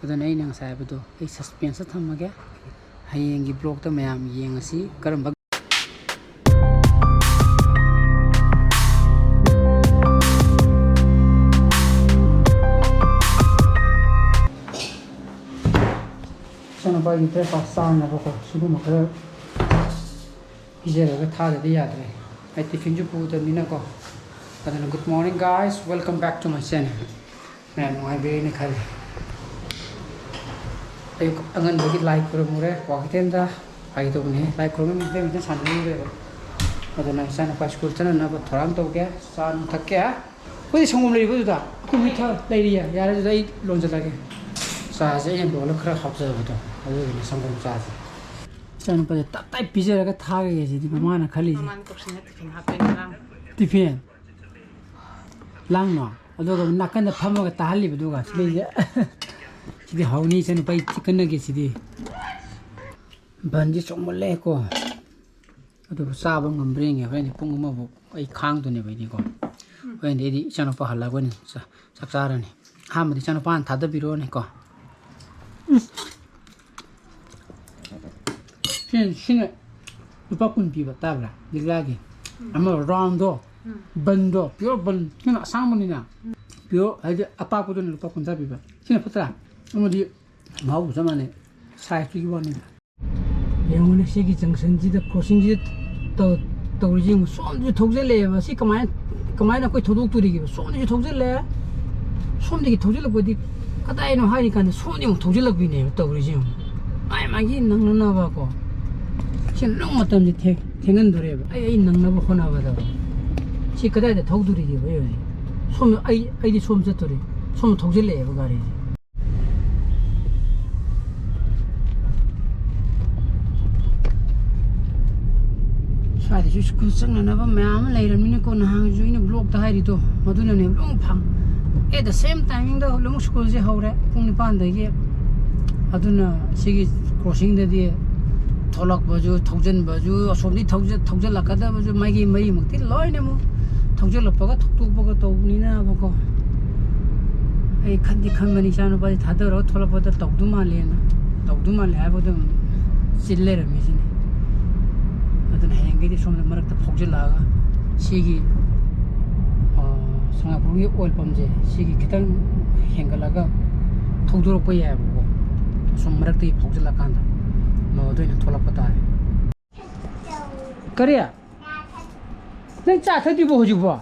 ꯑꯗꯨꯅ ꯑꯩꯅ ꯉꯁꯥꯏ ꯍꯥꯏꯕꯗꯣ ꯑꯩ ꯁꯁꯄꯦꯟꯁꯇ ꯊꯝꯃꯒꯦ ꯍꯌꯦꯡꯒꯤ ꯕ꯭ꯂꯣꯛꯇ ꯃꯌꯥꯝ ꯌꯦꯡꯉꯁꯤ ꯀꯔꯝꯕ ꯏꯆꯥꯅꯨꯄꯥꯒꯤ ꯕ꯭ꯔꯦꯛꯐꯥꯁ ꯆꯥꯅꯕꯀꯣ ꯁꯤꯒꯨꯝꯕ ꯈꯔ ꯄꯤꯖꯔꯒ ꯊꯥꯗꯗꯤ ꯌꯥꯗ꯭ꯔꯦ ꯑꯩ ꯇꯤꯐꯤꯟꯁꯨ ꯄꯨꯗꯕꯅꯤꯅꯀꯣ ꯑꯗꯨꯅ good morning guys welcome back to my channel ꯃꯌꯥꯝ ꯅꯨꯡꯉꯥꯏꯕꯤꯔꯦꯅ ꯈꯜꯂꯤ ꯑꯌꯨꯛ ꯑꯉꯟꯕꯒꯤ ꯂꯥꯏ ꯈꯨꯔꯨꯝꯃꯨꯔꯦ ꯀ꯭ꯋꯥꯀꯩꯊꯦꯜꯗ ꯐꯥꯒꯤꯗꯧꯕꯅꯤ ꯂꯥꯏ ꯈꯨꯔꯨꯝꯕ ꯃꯤꯇꯩ ꯁꯥꯟꯅꯔꯨꯔꯦꯕ ꯑꯗꯨꯅ ꯏꯆꯥꯅꯨꯄꯥ ꯁ꯭ꯀꯨꯜ ꯆꯠꯅꯅꯕ ꯊꯧꯔꯥꯡ ꯇꯧꯒꯦ ꯆꯥ ꯅꯨꯡ ꯊꯛꯀꯦ ꯑꯩꯈꯣꯏꯗꯤ ꯁꯪꯒꯣꯝ ꯂꯩꯔꯤꯕꯗꯨꯗ ꯑꯩꯈꯣꯏ ꯃꯤꯊ ꯂꯩꯔꯤꯌꯦ ꯌꯥꯔꯦ ꯑꯗꯨꯗ ꯑꯩ ꯂꯣꯟꯖꯜꯂꯒꯦ ꯆꯥꯁꯦ ꯑꯩꯅ ꯂꯣꯜꯂꯒ ꯈꯔ ꯍꯥꯞꯆꯕꯗꯣ ꯑꯗꯨꯗꯨꯅ ꯁꯪꯒꯣꯝ ꯆꯥꯁꯦ ꯏꯆꯥꯅꯨꯄꯥꯁꯦ ꯇꯞ ꯇꯥꯏ ꯄꯤꯖꯔꯒ ꯊꯥꯒꯦ ꯁꯤꯗꯤ ꯃꯃꯥꯅ ꯈꯜꯂꯤꯁꯦ ꯇꯤꯐꯤꯟ ꯂꯥꯡꯅꯣ ꯑꯗꯨꯒ ꯅꯥꯀꯟꯗ ꯐꯝꯃꯒ ꯇꯥꯍꯜꯂꯤꯕꯗꯨꯒ ꯁꯤꯗꯩꯁꯦ ꯁꯤꯗꯤ ꯍꯥꯎꯅꯤ ꯏꯆꯥꯅꯨꯄꯥ ꯑꯩ ꯆꯤꯛꯀꯟꯅꯒꯦ ꯁꯤꯗꯤ ꯕꯟꯁꯤ ꯆꯣꯡꯃꯜꯂꯦꯀꯣ ꯑꯗꯨꯕꯨ ꯆꯥꯕ ꯉꯝꯕ꯭ꯔꯥ ꯌꯦꯡꯉꯦ ꯍꯣꯔꯦꯟꯗꯤ ꯄꯨꯡ ꯑꯃꯐꯥꯎ ꯑꯩ ꯈꯥꯡꯗꯣꯏꯅꯦꯕ ꯑꯩꯗꯤꯀꯣ ꯍꯣꯔꯦꯟꯗꯤ ꯑꯩꯗꯤ ꯏꯆꯥꯅꯨꯄꯥ ꯍꯜꯂꯒ ꯑꯣꯏꯅ ꯆꯥꯛ ꯆꯥꯔꯅꯤ ꯑꯍꯥꯟꯕꯗꯤ ꯏꯆꯥꯅꯨꯄꯥꯅ ꯊꯥꯗꯕꯤꯔꯣꯅꯦꯀꯣ ꯁꯤꯅ ꯂꯨꯄꯥ 10 ꯄꯤꯕ ꯇꯥꯕ꯭ꯔꯥ ꯂꯤꯛꯂꯥꯒꯤ ꯑꯃ ꯔꯥꯎꯟꯗꯣ ꯕꯟꯗꯣ ꯄꯤꯌꯣꯔ ꯕꯟ ꯁꯤꯅ ꯑꯁꯥꯡꯕꯅꯤꯅ ꯄꯤꯌꯣꯔ ꯍꯥꯏꯗꯤ ꯑꯄꯥꯛꯄꯗꯨꯅ ꯂꯨꯄꯥ 50 ꯄꯤꯕ ꯁꯤꯅ ꯐꯠꯇ꯭ꯔꯥ ꯑꯃꯗꯤ ꯃꯍꯥꯎ ꯆꯞ ꯃꯥꯟꯅꯩ ꯁꯥꯏꯖꯇꯨꯒꯤ ꯋꯥꯅꯤꯗ ꯌꯦꯡꯉꯨꯅꯦ ꯁꯤꯒꯤ ꯖꯪꯁꯟꯁꯤꯗ ꯀ꯭ꯔꯣꯁꯤꯡꯁꯤꯗ ꯇꯧꯔꯤꯁꯤ ꯌꯦꯡꯉꯨ ꯁꯣꯝꯗꯁꯨ ꯊꯧꯖꯤꯜꯂꯛꯑꯦꯕ ꯁꯤ ꯀꯃꯥꯏꯅ ꯑꯩꯈꯣꯏ ꯊꯧꯗꯣꯛꯇꯣꯔꯤꯒꯦꯕ ꯁꯣꯝꯗꯁꯨ ꯊꯧꯖꯤꯜꯂꯦ ꯁꯣꯝꯗꯒꯤ ꯊꯧꯖꯤꯜꯂꯛꯄꯗꯤ ꯀꯗꯥꯏꯅꯣ ꯍꯥꯏꯔꯤ ꯀꯥꯟꯗ ꯁꯣꯝꯗ ꯑꯃꯨꯛ ꯊꯧꯖꯤꯜꯂꯛꯄꯤꯅꯦꯕ ꯇꯧꯔꯤꯁꯤ ꯌꯦꯡꯉꯨ ꯃꯥꯒꯤ ꯅꯪꯅꯅꯕꯀꯣ ꯁꯤ ꯅꯪ ꯃꯇꯝꯁꯦ ꯊꯦꯡꯍꯟꯗꯣꯔꯦꯕ ꯑꯩ ꯅꯪꯅꯕ ꯍꯣꯠꯅꯕꯗ ꯁꯤ ꯀꯗꯥꯏꯗ ꯊꯧꯗꯣꯔꯤꯒꯦꯕ ꯑꯩ ꯍꯧꯖꯤꯛ ꯁꯣꯝꯗ ꯑꯩꯗꯤ ꯁꯣꯝ ꯆꯠꯇꯣꯔꯤ ꯁꯣꯝꯗ ꯊꯧꯖꯤꯜꯂꯛꯑꯦꯕ ꯒꯥꯔꯤꯁꯦ ꯁ꯭ꯋꯥꯏꯗꯁꯨ ꯁ꯭ꯀꯨꯜ ꯆꯪꯅꯅꯕ ꯃꯌꯥꯝ ꯑꯃ ꯂꯩꯔꯕꯅꯤꯅꯀꯣ ꯅꯍꯥꯟꯁꯨ ꯑꯩꯅ ꯕ꯭ꯂꯣꯛꯇ ꯍꯥꯏꯔꯤꯗꯣ ꯃꯗꯨꯅꯅꯦ ꯂꯣꯡ ꯐꯪ ꯑꯦꯠ ꯗ ꯁꯦꯝ ꯇꯥꯏꯃꯤꯡꯗ ꯂꯣꯡ ꯁ꯭ꯀꯨꯜꯁꯦ ꯍꯧꯔꯦ ꯄꯨꯡ 9ꯗꯒꯤ ꯑꯗꯨꯅ ꯁꯤꯒꯤ ꯀ꯭ꯔꯣꯁꯤꯡꯗꯗꯤ ꯊꯣꯛꯂꯛꯄꯁꯨ ꯊꯧꯖꯤꯟꯕꯁꯨ ꯑꯁꯣꯝꯗꯤ ꯊꯧꯖꯤꯜꯂꯛꯀꯗꯕꯁꯨ ꯃꯥꯒꯤ ꯃꯔꯤꯃꯛꯇꯤ ꯂꯣꯏꯅ ꯑꯃꯨꯛ ꯊꯧꯖꯤꯜꯂꯛꯄꯒ ꯊꯣꯛꯇꯣꯛꯄꯒ ꯇꯧꯕꯅꯤꯅꯕꯀꯣ ꯑꯩ ꯈꯟꯕꯅꯤ ꯏꯆꯥꯅꯨꯄꯥꯁꯤ ꯊꯥꯗꯔꯒ ꯊꯣꯛꯂꯛꯄꯗ ꯇꯧꯗꯧ ꯃꯥꯜꯂꯦꯅ ꯇꯧꯗꯧ ꯃꯥꯜꯂꯦ ꯍꯥꯏꯕꯗ ꯆꯤꯜ ꯂꯩꯔꯝꯃꯤ ꯁꯤꯅꯤ ꯑꯗꯨꯅ ꯍꯌꯦꯡꯒꯩꯗꯤ ꯁꯣꯝꯗ ꯃꯔꯛꯇ ꯐꯥꯎꯖꯤꯜꯂꯛꯑꯒ ꯁꯤꯒꯤ ꯁꯉꯥꯏꯄꯨꯔꯒꯤ ꯑꯣꯏꯜ ꯄꯝꯁꯦ ꯁꯤꯒꯤ ꯈꯤꯇꯪ ꯍꯦꯟꯒꯠꯂꯒ ꯊꯧꯗꯣꯔꯛꯄ ꯌꯥꯏꯑꯕꯀꯣ ꯑꯁꯣꯝ ꯃꯔꯛꯇꯒꯤ ꯐꯥꯎꯖꯤꯜꯂꯛꯀꯥꯟꯗ ꯃꯗꯨ ꯑꯣꯏꯅ ꯊꯣꯛꯂꯛꯄ ꯇꯥꯔꯦ ꯀꯔꯤ ꯅꯪ ꯆꯥ ꯊꯛꯇ꯭ꯔꯤꯕꯣ ꯍꯧꯖꯤꯛꯐꯥꯎ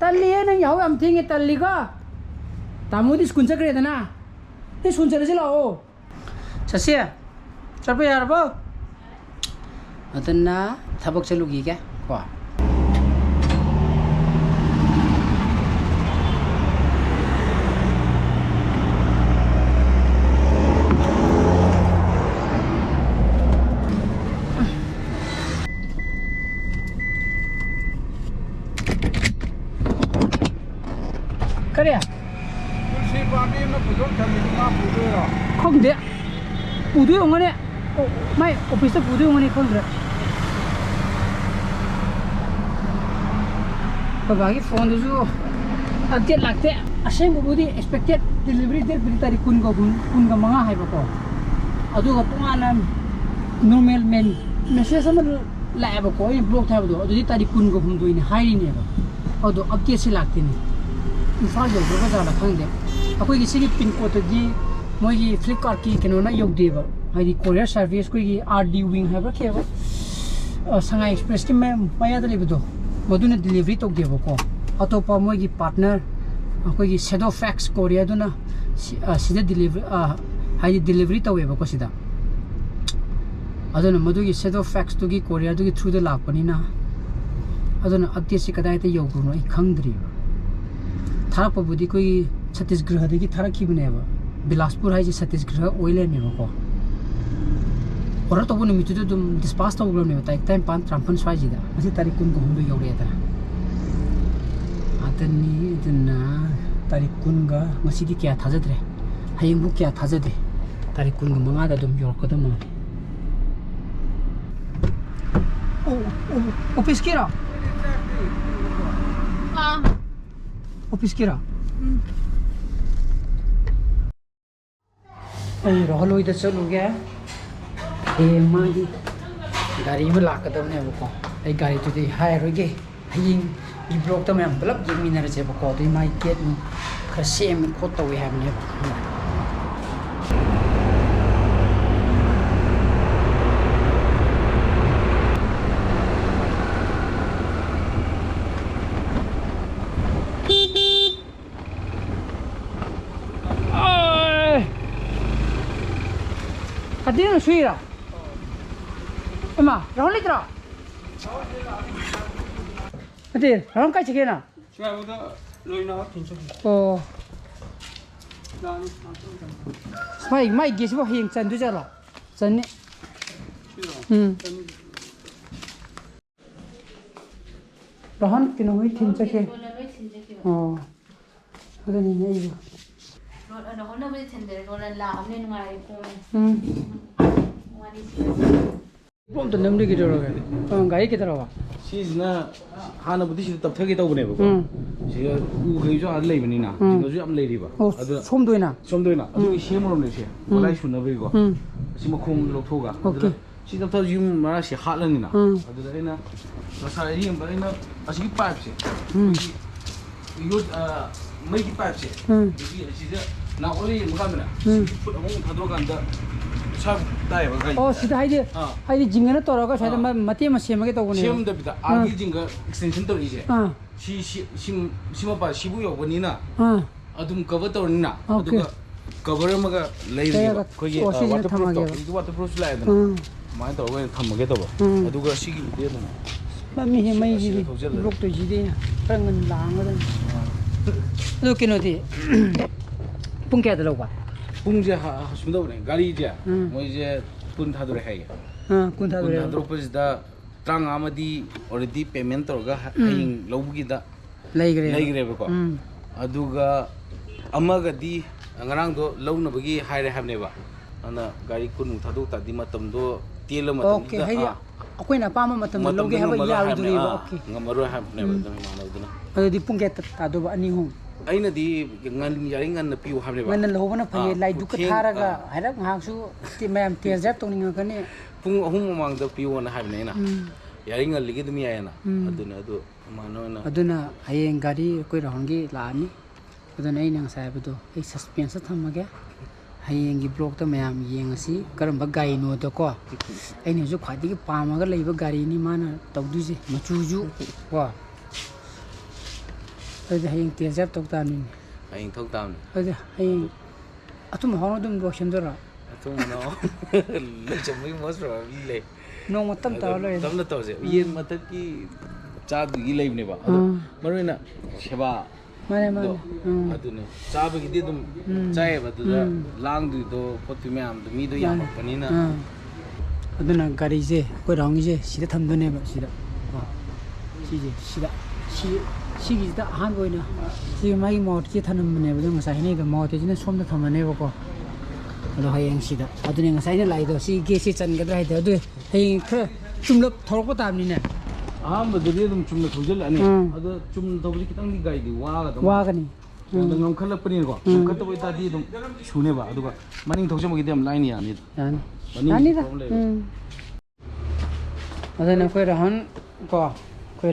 ꯇꯜꯂꯤꯍꯦ ꯅꯪ ꯌꯥꯍꯧ ꯌꯥꯝ ꯊꯦꯡꯉꯦ ꯇꯜꯂꯤꯀꯣ ꯇꯥꯃꯣꯗꯤ ꯁ꯭ꯀꯨꯜ ꯆꯠꯈ꯭ꯔꯦꯗꯅ ꯅꯪ ꯁ꯭ꯀꯨꯜ ꯆꯠꯂꯁꯤ ꯂꯥꯛꯑꯣ ꯆꯠꯁꯤ ꯆꯠꯄ ꯌꯥꯔꯕꯣ ꯑꯗꯨꯅ ꯊꯕꯛ ꯆꯠꯂꯨꯈꯤꯒꯦ ꯀꯣ ꯀꯔꯤ ꯁꯤ ꯄꯥꯝꯕꯤ ꯑꯃ ꯄꯨꯊꯣꯛ ꯊꯝꯃꯤꯗꯨ ꯃꯥ ꯄꯨꯗꯣꯏꯔꯣ ꯈꯪꯗꯦ ꯄꯨꯗꯣꯏ ꯑꯣꯏꯔꯝꯒꯅꯤ ꯃꯥꯏ ꯑꯣꯐꯤꯁꯇ ꯄꯨꯗꯣꯏ ꯑꯣꯏꯔꯝꯒꯅꯤ ꯈꯪꯗ꯭ꯔꯦ ꯕꯕꯥꯒꯤ ꯐꯣꯟꯗꯨꯁꯨ ꯑꯞꯗꯦꯠ ꯂꯥꯛꯇꯦ ꯑꯁꯦꯡꯕꯕꯨꯗꯤ ꯑꯦꯛꯁꯄꯦꯛꯇꯦꯠ ꯗꯦꯂꯤꯚꯔꯤ ꯗꯦꯠꯄꯨꯗꯤ ꯇꯥꯔꯤꯛ 15 ꯍꯥꯏꯕꯀꯣ ꯑꯗꯨꯒ ꯇꯣꯉꯥꯟꯅ ꯅꯣꯔꯃꯦꯜ ꯃꯦꯁꯦꯖ ꯑꯃ ꯂꯥꯛꯑꯦꯕꯀꯣ ꯑꯩꯅ ꯕ꯭ꯂꯣꯛ ꯊꯥꯕꯗꯣ ꯑꯗꯨꯗꯤ ꯇꯥꯔꯤꯛ 18ꯅꯤ ꯍꯥꯏꯔꯤꯅꯦꯕ ꯑꯗꯣ ꯑꯞꯗꯦꯠꯁꯤ ꯂꯥꯛꯇꯦꯅꯦ ꯏꯝꯐꯥꯜ ꯌꯧꯗ꯭ꯔꯕ ꯖꯥꯠꯂ ꯈꯪꯗꯦ ꯑꯩꯈꯣꯏꯒꯤ ꯁꯤꯒꯤ ꯄꯤꯟ ꯀꯣꯗꯇꯗꯤ ꯃꯣꯏꯒꯤ ꯐ꯭ꯂꯤꯞꯀꯥꯔꯠꯀꯤ ꯀꯩꯅꯣꯅ ꯌꯧꯗꯦꯕ ꯍꯥꯏꯗꯤ ꯀꯣꯔꯤꯌꯔ ꯁꯥꯔꯚꯤꯁ ꯑꯩꯈꯣꯏꯒꯤ RD ꯋꯤꯡ ꯍꯥꯏꯕ ꯀꯦꯕ ꯁꯉꯥꯏ ꯑꯦꯛꯁꯄ꯭ꯔꯦꯁꯀꯤ ꯃꯌꯥꯗ ꯂꯩꯕꯗꯣ ꯃꯗꯨꯅ ꯗꯤꯂꯤꯚꯔꯤ ꯇꯧꯗꯦꯕꯀꯣ ꯑꯇꯣꯞꯄ ꯃꯣꯏꯒꯤ ꯄꯥꯔꯠꯅꯔ ꯑꯩꯈꯣꯏꯒꯤ ꯁꯦꯗꯣ ꯐꯦꯛꯁ ꯀꯣꯔꯤꯌꯥꯗꯨꯅ ꯁꯤꯗ ꯍꯥꯏꯗꯤ ꯗꯤꯂꯤꯚꯔꯤ ꯇꯧꯋꯦꯕꯀꯣ ꯁꯤꯗ ꯑꯗꯨꯅ ꯃꯗꯨꯒꯤ ꯁꯦꯗꯣ ꯐꯦꯛꯁꯇꯨꯒꯤ ꯀꯣꯔꯤꯌꯥꯗꯨꯒꯤ ꯊ꯭ꯔꯨꯗ ꯂꯥꯛꯄꯅꯤꯅ ꯑꯗꯨꯅ ꯑꯞꯗꯦꯠꯁꯤ ꯀꯗꯥꯏꯗ ꯌꯧꯈ꯭ꯔꯅꯣ ꯑꯩ ꯈꯪꯗ꯭ꯔꯤꯕ ꯊꯥꯔꯛꯄꯕꯨꯗꯤ ꯑꯩꯈꯣꯏꯒꯤ ꯁꯠꯇꯤꯁꯒ꯭ꯔꯍꯗꯒꯤ ꯊꯥꯔꯛꯈꯤꯕꯅꯦꯕ ꯕꯤꯂꯥꯁꯄꯨꯔ ꯍꯥꯏꯁꯦ ꯁꯠꯇꯤꯁꯒ꯭ꯔꯍ ꯑꯣꯏ ꯂꯩꯔꯝꯃꯦꯕꯀꯣ ꯑꯣꯔꯗꯔ ꯇꯧꯕ ꯅꯨꯃꯤꯠꯇꯨꯗ ꯑꯗꯨꯝ ꯗꯤꯁꯄꯥꯁ ꯇꯧꯈ꯭ꯔꯕꯅꯦꯕ ꯇꯥꯔꯤꯛ 19-53 ꯁ꯭ꯋꯥꯏꯁꯤꯗ ꯉꯁꯤ ꯇꯥꯔꯤꯛ 18 ꯌꯧꯔꯛꯑꯦꯗꯅ ꯑꯗꯨꯅ ꯇꯥꯔꯤꯛ 10ꯒ ꯉꯁꯤꯗꯤ ꯀꯌꯥ ꯊꯥꯖꯗ꯭ꯔꯦ ꯍꯌꯦꯡꯕꯨ ꯀꯌా ꯊꯥꯖꯗꯦ ꯇꯥꯔꯤꯛ 15ꯗ ꯑꯗꯨꯝ ꯌꯧꯔꯛꯀꯗꯕ ꯃꯥꯜꯂꯦ ꯑꯣꯐꯤꯁꯀꯤꯔꯣ ꯑꯣꯐꯤꯁꯀꯤꯔꯣ ꯑꯩ ꯔꯣꯍꯜꯂꯣꯏꯗ ꯆꯠꯂꯨꯒꯦ ꯃꯥꯒꯤ ꯒꯥꯔꯤ ꯑꯃ ꯂꯥꯛꯀꯗꯕꯅꯦꯕꯀꯣ ꯑꯩ ꯒꯥꯔꯤꯗꯨꯗꯤ ꯍꯥꯏꯔꯔꯣꯏꯒꯦ ꯍꯌꯦꯡꯒꯤ ꯕ꯭ꯂꯣꯛꯇ ꯃꯌꯥꯝ ꯄꯨꯂꯞ ꯌꯦꯡꯃꯤꯟꯅꯔꯁꯦꯕꯀꯣ ꯑꯗꯨꯒꯤ ꯃꯥꯒꯤ ꯒꯦꯠ ꯈꯔ ꯁꯦꯝꯃꯦ ꯈꯣꯠ ꯇꯧꯋꯦ ꯍꯥꯏꯕꯅꯦꯕ Kadino suira. Emma, Rahul litra. Ati, Rahul kai chike na? Chawda loina tinso. Oh. Dani. Mai gesi bo hing chan du jala. Chan ni. Rahul kino hui tin chake. Oh. Ada ni nei bo. Rahul na bhi thinde Rahul la humne nungai ko. Bom to namde ki doro ga. Gai ki doro ba. Sina hana budi sida tapthage tawbane ba. Sida u gai jo ad leibani na. Sida jo am leiri ba. Adu somdoina. Somdoina. Adu shemrom ne se. Walai sunna bai go. Sima khong lokhoga. Okay. Sida taw yum mara se hatlani na. Adu da ina masa yim ba ina asigi pipe se. Yo mai ki pipe se. Sida na oli mukamna. Put among thadro ganda Oh, sida haide jingana toraga saida mate ma semage tawbone semda bida agi jinga extension tori je sima ba sibu yobani na adum cover torni na aduga cover maga lei khoye waterproof la da mai to ga thamage to ba aduga sigi de da mami he mai ji block to ji de rangan lang da adu kinoti pung kya da lo ba punje sumdawne gari je moi je kun thadure hai kun thadure posida trang amadi already payment torga haing lowgi da leigre ba ko aduga amaga di ngarang do lowna bagi haire habne ba ana gari kun thadu ta di matam do telo matam okay haide akoina pama matam lowge haba yawi duri ba okay ngamaro habne ba dum manaduna adi pung kya ta do ba ani hum aina di ngan yaring ngan piu habne ba ngan lohobana phaye lai du ka tharaga harak ngaksu ti mayam tezap tongninga kane pung ahum mang da piu na habne na yaring ngal ligi dum yana aduna adu manona aduna hayeng gari koi rahongi laani aduna ai nang sai bado ai suspense thamage hayeng gi block ta mayam yengasi karamba gai no to ko ai ne ju khadi gi pamaga leiba gari ni mana tawduje machuju ko adi hayeng tezap tokta ni hayeng thoktam adi hayeng atum hono dum do shendora atum no le chamai mos ro le no matam ta lo tam na to se yen matak ki cha gi leibne ba marina seba mane adune cha ba gi di dum chai ba du lang du do potu me am du mi do yam pani na aduna gari je ko rang je sida thamdone ba sida 시기다 한 거이나 지금 마이 모티 타는 분에 보자 ngasa hine ga mote jina somda thamane ba ko ado hayeng sida adune ngasa ine lai do si ge si chan ga dai do hayeng kha chumlop thorok pa tamni ne am ba de dum chumna thojal ani ado chum thobli kitang di gai di wa ga ni ngam khalak pani ko khat boi ta di dum chune ba aduga maning thojam gi dem line ya ni yani da adana koi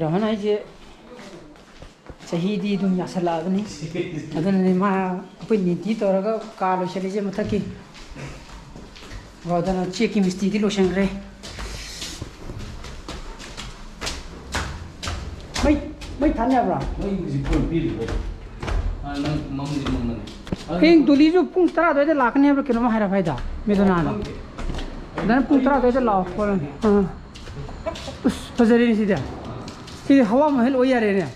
rahan ai je Sahidi dum yasala bani adana ma apni niti toraga ka lo chali je mathaki godana cheki misti di lo shangre mai thanya bra mai ji kon pi ri nang mam ji mam ne ping duli ju pung tara do de lakne bra kino ma hara faida me do na dan pung tara do de la ko us pazari ni sida ki hawa mahal oya re ne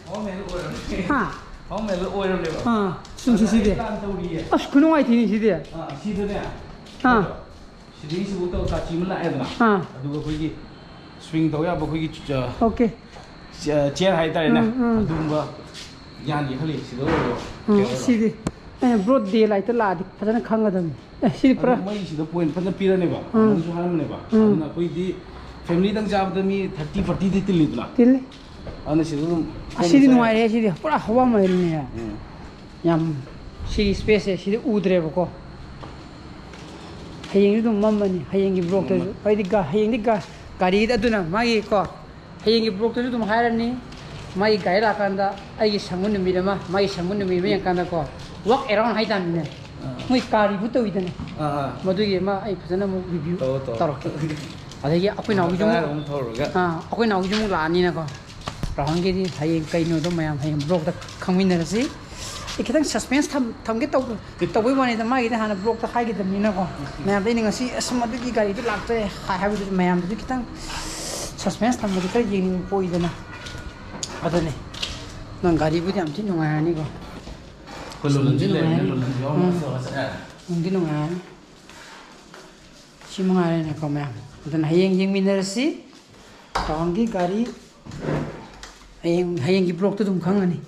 ha hawa mahal oya re ba sum si sida as kuno ai thini sida si de ne ha si si bu to ka chi ma la na aduga khoi gi swing do ya ba khoi gi okay chair hai ta ne adumba yan gi khali si do sidi broad day light la di phadana khangadam sidi pra mai si do point phadana pira ne ba su haram ne ba na khoi di family dang jab da mi 30 40 di til ni til ana si do sidi no ai sidi pura hawa mahal ne yam sidi space sidi udre ba ko ꯍꯌꯦꯡꯁꯨ ꯑꯗꯨꯝ ꯃꯝꯃꯅꯤ ꯍꯌꯦꯡꯒꯤ ꯕ꯭ꯂꯣꯛꯇꯁꯨ ꯍꯌꯦꯡꯗꯤ ꯒꯥꯔꯤꯗ ꯑꯗꯨꯅ ꯃꯥꯒꯤ ꯀꯣ ꯍꯌꯦꯡꯒꯤ ꯕ꯭ꯂꯣꯛꯇꯁꯨ ꯑꯗꯨꯝ ꯍꯥꯏꯔꯅꯤ ꯃꯥꯒꯤ ꯒꯥꯔꯤ ꯂꯥꯛꯀꯥꯟꯗ ꯑꯩꯒꯤ ꯁꯪꯕ ꯅꯨꯃꯤꯠ ꯑꯃ ꯃꯥꯒꯤ ꯁꯪꯕ ꯅꯨꯃꯤꯠ ꯑꯃ ꯌꯦꯡꯀꯥꯟꯗ ꯀꯣ ꯋꯥꯛ ꯑꯦꯔꯥꯎꯟ ꯍꯥꯏꯇꯥꯔꯦꯅꯦ ꯃꯣꯏ ꯀꯥꯔꯤꯕꯨ ꯇꯧꯋꯤꯗꯅ ꯃꯗꯨꯒꯤ ꯑꯃ ꯑꯩ ꯐꯖꯅ ꯑꯃꯨꯛ ꯔꯤꯚꯤꯌꯨ ꯇꯧꯔꯛꯀꯦ ꯑꯗꯒꯤ ꯑꯩꯈꯣꯏ ꯅꯥꯎꯒꯤꯁꯨ ꯑꯩꯈꯣꯏ ꯅꯥꯎꯒꯤꯁꯨ ꯑꯃꯨꯛ ꯂꯥꯛꯑꯅꯤꯅꯀꯣ ꯔꯥꯍꯨꯜꯒꯤꯗꯤ ꯍꯌꯦꯡ ꯀꯩꯅꯣꯗꯣ ꯃꯌꯥꯝ ꯍꯌꯦꯡ ꯕ꯭ꯂꯣꯛꯇ ꯈꯪꯃꯤꯟꯅꯔꯁꯤ ꯑꯩ ꯈꯤꯇꯪ ꯁꯁꯄꯦꯟꯁ ꯊꯝꯒꯦ ꯇꯧꯕꯩ ꯋꯥꯅꯤꯗ ꯃꯥꯒꯤꯗꯤ ꯍꯥꯟꯅ ꯕ꯭ꯂꯣꯛꯇ ꯍꯥꯏꯒꯗꯕꯅꯤꯅꯀꯣ ꯃꯌꯥꯝꯗ ꯑꯩꯅ ꯉꯁꯤ ꯑꯁ ꯃꯗꯨꯒꯤ ꯒꯥꯔꯤꯗꯨ ꯂꯥꯛꯇ꯭ꯔꯦ ꯍꯥꯏꯕꯗꯨꯗꯤ ꯃꯌꯥꯝꯗꯨꯗꯤ ꯈꯤꯇꯪ ꯁꯁꯄꯦꯟꯁ ꯊꯝꯕꯗꯤ ꯈꯔ ꯌꯦꯡꯅꯤꯡꯕ ꯄꯣꯛꯏꯗꯅ ꯑꯗꯨꯅꯦ ꯅꯪ ꯒꯥꯔꯤꯕꯨꯗꯤ ꯌꯥꯝ ꯊꯤ ꯅꯨꯡꯉꯥꯏꯔꯅꯤꯀꯣ ꯅꯨꯡꯗꯤ ꯅꯨꯡꯉꯥꯏꯔꯅꯤ ꯁꯤ ꯅꯨꯡꯉꯥꯏꯔꯦꯅꯦꯀꯣ ꯃꯌꯥꯝ ꯑꯗꯨꯅ ꯍꯌꯦꯡ ꯌꯦꯡꯃꯤꯟꯅꯔꯁꯤ ꯔꯥꯎꯟꯒꯤ ꯒꯥꯔꯤ ꯍꯌꯦꯡꯒꯤ ꯕ꯭ꯂꯣꯛꯇ ꯑꯗꯨꯝ ꯈꯪꯉꯅꯤ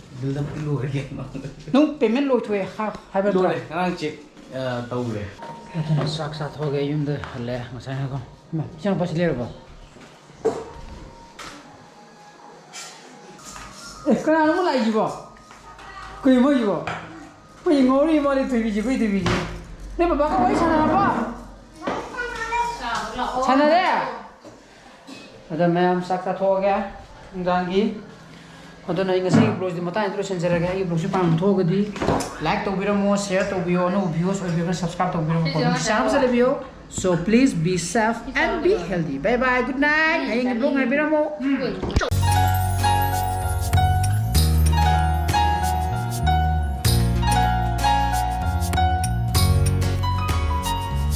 ꯅꯪ ꯄꯦꯃꯦꯟ ꯂꯣꯏꯊꯣꯛꯑꯦ ꯍꯥꯏꯕ ꯂꯣꯏꯔꯦ ꯉꯔꯥꯡ ꯆꯦꯛ ꯇꯧꯈ꯭ꯔꯦ ꯑꯗꯨꯅ ꯆꯥꯛ ꯆꯥꯊꯣꯛꯑꯒ ꯌꯨꯝꯗ ꯍꯜꯂꯛꯑꯦ ꯉꯁꯥꯏꯅꯀꯣ ꯏꯆꯥꯅꯨꯄꯥꯁꯤ ꯂꯩꯔꯕꯣ ꯀꯅꯥꯅꯣ ꯑꯃꯨꯛ ꯂꯥꯛꯏꯁꯤꯕꯣ ꯀꯩ ꯃꯣꯏꯁꯤꯕꯣ ꯃꯣꯏ ꯉꯧꯔꯤ ꯃꯥꯜꯂꯤ ꯊꯣꯏꯕꯤꯁꯤ ꯅꯣꯏ ꯕꯕꯥꯒ ꯋꯥꯔꯤ ꯁꯥꯟꯅꯔꯕꯣ ꯁꯥꯟꯅꯔꯦ ꯑꯗ ꯃꯌꯥꯝ ꯆꯥꯛ ꯆꯥꯊꯣꯛꯑꯒꯦ ꯅꯨꯡꯗꯥꯡꯒꯤ ꯑꯗꯨꯅ ꯑꯩ ꯉꯁꯤꯒꯤ ꯕ꯭ꯂꯣꯒꯁꯤ ꯃꯇꯥꯡꯗ ꯂꯣꯏꯁꯤꯟꯖꯔꯒꯦ ꯑꯩꯒꯤ ꯕ꯭ꯂꯣꯒꯁꯤ ꯄꯥꯝꯕ ꯊꯣꯛꯑꯒꯗꯤ ꯂꯥꯏꯛ ꯇꯧꯕꯤꯔꯝꯃꯣ ꯁꯤꯌꯔ ꯇꯧꯕꯤꯌꯣ ꯑꯅꯧꯕ ꯚ꯭ꯌꯨꯋꯔꯁ ꯑꯣꯏꯕꯤꯔꯒ ꯁꯕꯁꯀ꯭ꯔꯥꯏꯕ ꯇꯧꯕꯤꯔꯝꯃꯣ ꯆꯥꯅꯕꯁꯨ ꯂꯩꯕꯤꯌꯣ so please be safe and be healthy bye bye good night ꯍꯌꯦꯡꯒꯤ ꯕ꯭ꯂꯣग ꯉꯥꯏꯕꯤꯔꯝꯃꯣ